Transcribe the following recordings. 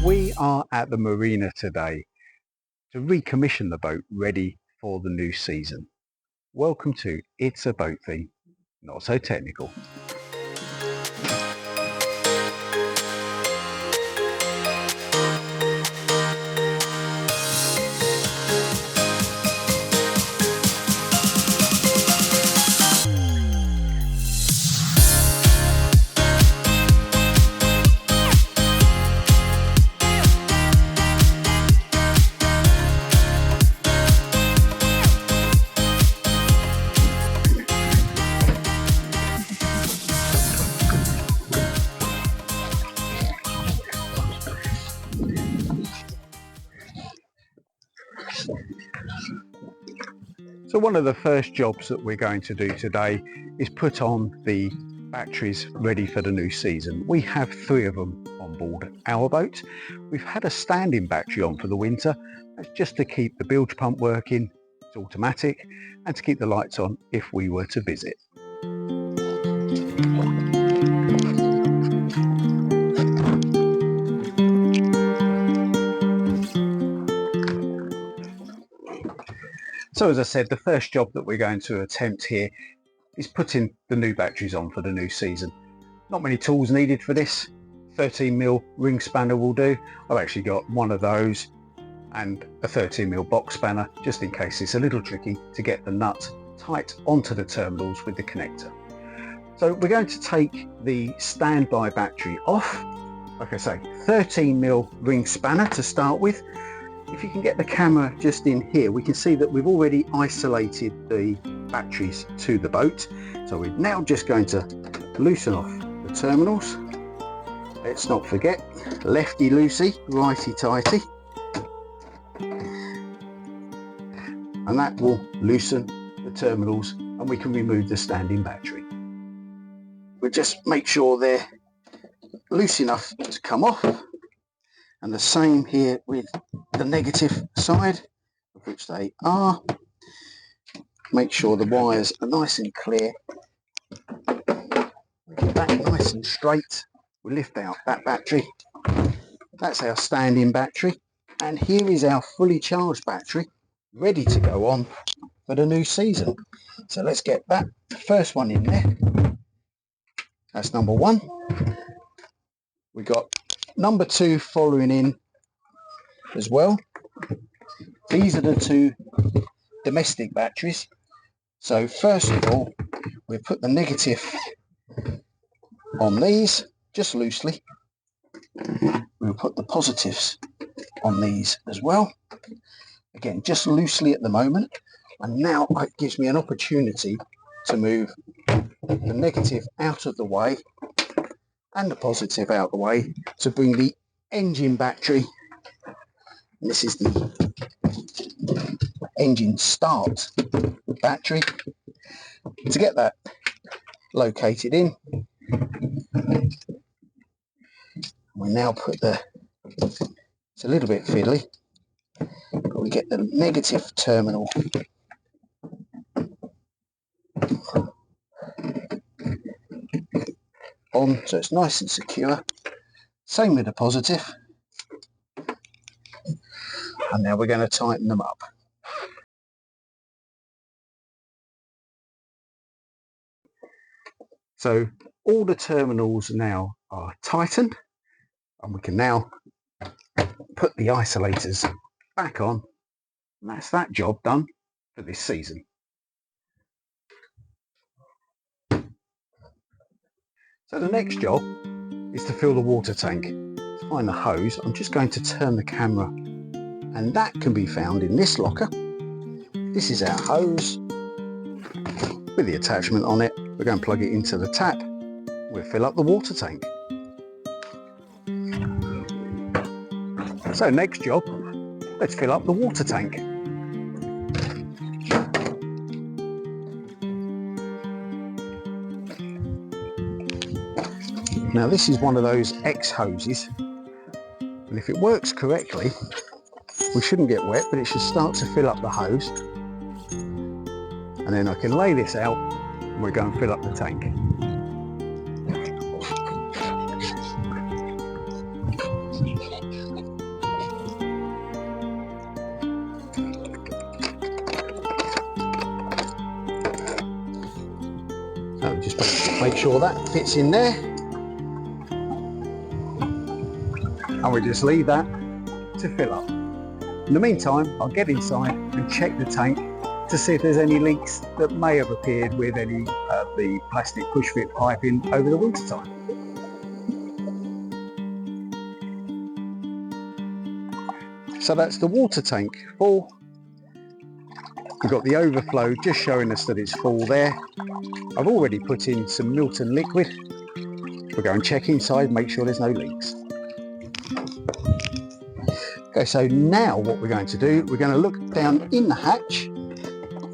We are at the marina today to recommission the boat ready for the new season. Welcome to It's a Boat Thing, Not So Technical. So one of the first jobs that we're going to do today is put on the batteries ready for the new season. We have 3 of them on board our boat. We've had a standing battery on for the winter. That's just to keep the bilge pump working, it's automatic, and to keep the lights on if we were to visit. So as I said, the first job that we're going to attempt here is putting the new batteries on for the new season. Not many tools needed for this. 13mm ring spanner will do. I've actually got one of those and a 13mm box spanner, just in case it's a little tricky to get the nut tight onto the terminals with the connector. So we're going to take the standby battery off. Like I say, 13mm ring spanner to start with. If you can get the camera just in here, we can see that we've already isolated the batteries to the boat. So we're now just going to loosen off the terminals. Let's not forget, lefty loosey, righty tighty. And that will loosen the terminals and we can remove the standing battery. We'll just make sure they're loose enough to come off. And the same here with the negative side, of which they are. Make sure the wires are nice and clear. Get that nice and straight. We lift out that battery. That's our standing battery. And here is our fully charged battery, ready to go on for the new season. So let's get that first one in there. That's number 1. We got number 2 following in as well. These are the 2 domestic batteries. So first of all, we'll put the negative on these, just loosely. We'll put the positives on these as well. Again, just loosely at the moment. And now it gives me an opportunity to move the negative out of the way and the positive out the way to bring the engine battery, and this is the engine start battery, to get that located in. We now put it's a little bit fiddly, but we get the negative terminal on, so it's nice and secure. Same with the positive. And now we're going to tighten them up. So all the terminals now are tightened, and we can now put the isolators back on, and that's that job done for this season. So the next job is to fill the water tank. To find the hose, I'm just going to turn the camera, and that can be found in this locker. This is our hose with the attachment on it. We're going to plug it into the tap. We'll fill up the water tank. So next job, let's fill up the water tank. Now this is one of those X hoses, and if it works correctly, we shouldn't get wet, but it should start to fill up the hose. And then I can lay this out and we're going to fill up the tank. Make sure that fits in there. And we just leave that to fill up. In the meantime, I'll get inside and check the tank to see if there's any leaks that may have appeared with any of the plastic push fit piping over the winter time. So that's the water tank full. We've got the overflow just showing us that it's full there. I've already put in some Milton liquid. We'll go and check inside, make sure there's no leaks. Okay, so now what we're going to do, we're going to look down in the hatch,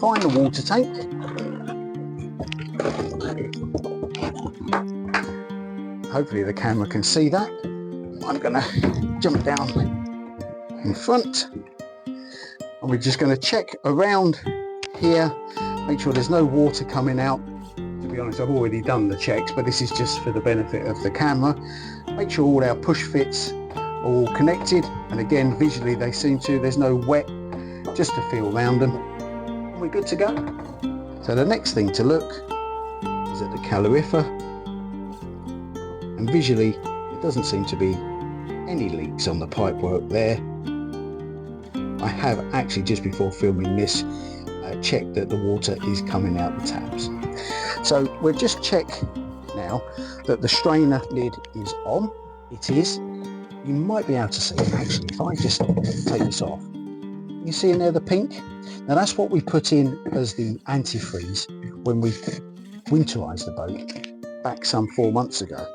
find the water tank. Hopefully the camera can see that. I'm going to jump down in front. And we're just going to check around here, make sure there's no water coming out. To be honest, I've already done the checks, but this is just for the benefit of the camera. Make sure all our push fits are all connected, and again visually they seem to, there's no wet, just to feel around them. And we're good to go. So the next thing to look is at the calorifer, and visually it doesn't seem to be any leaks on the pipework there. I have actually, just before filming this, checked that the water is coming out the taps. So we'll just check now that the strainer lid is on. It is. You might be able to see it actually if I just take this off. You see in there the pink? Now that's what we put in as the antifreeze when we winterized the boat back some 4 months ago.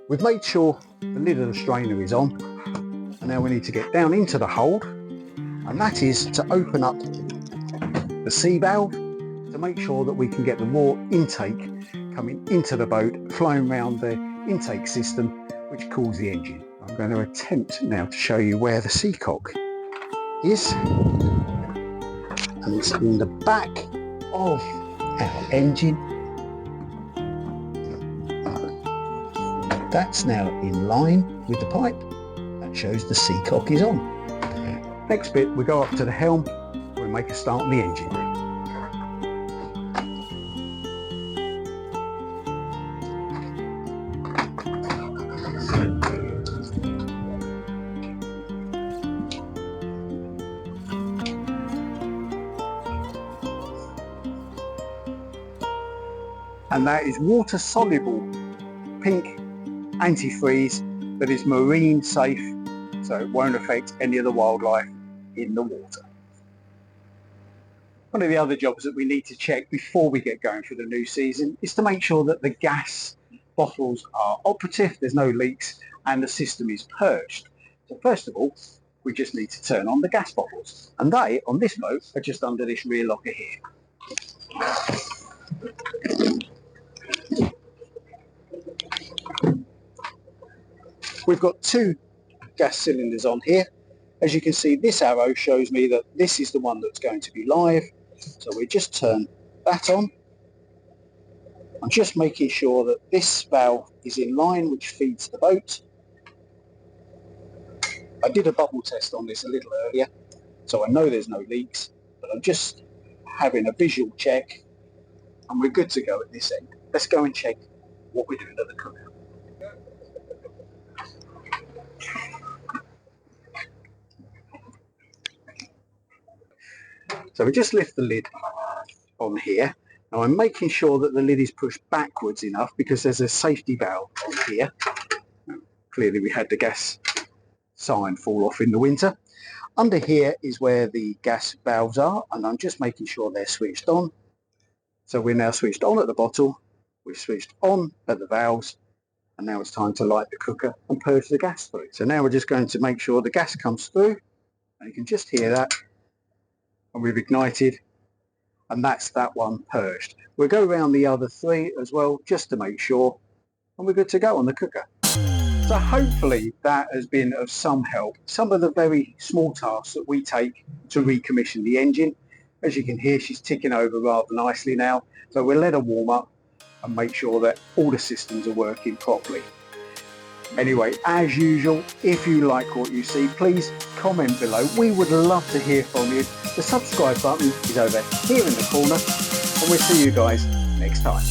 We've made sure the lid of the strainer is on, and now we need to get down into the hold, and that is to open up the sea valve to make sure that we can get the raw intake coming into the boat, flowing around the intake system which cools the engine. I'm going to attempt now to show you where the seacock is, and it's in the back of our engine. That's now in line with the pipe. That shows the seacock is on. Next bit, we go up to the helm, we'll make a start on the engine. And that is water soluble pink antifreeze that is marine safe, so it won't affect any of the wildlife in the water. One of the other jobs that we need to check before we get going for the new season is to make sure that the gas bottles are operative, there's no leaks, and the system is purged. So first of all, we just need to turn on the gas bottles, and they, on this boat, are just under this rear locker here. We've got 2 gas cylinders on here. As you can see, this arrow shows me that this is the one that's going to be live. So we just turn that on. I'm just making sure that this valve is in line, which feeds the boat. I did a bubble test on this a little earlier, so I know there's no leaks, but I'm just having a visual check, and we're good to go at this end. Let's go and check what we're doing at the cooker. So we just lift the lid on here. Now I'm making sure that the lid is pushed backwards enough because there's a safety valve on here. Clearly we had the gas sign fall off in the winter. Under here is where the gas valves are, and I'm just making sure they're switched on. So we're now switched on at the bottle, we're switched on at the valves, and now it's time to light the cooker and purge the gas through. So now we're just going to make sure the gas comes through, and you can just hear that. And we've ignited, and that's that one purged. We'll go around the other 3 as well just to make sure, and we're good to go on the cooker. So hopefully that has been of some help. Some of the very small tasks that we take to recommission the engine. As you can hear, she's ticking over rather nicely now, so we'll let her warm up and make sure that all the systems are working properly. Anyway, as usual, if you like what you see, please comment below. We would love to hear from you. The subscribe button is over here in the corner, and we'll see you guys next time.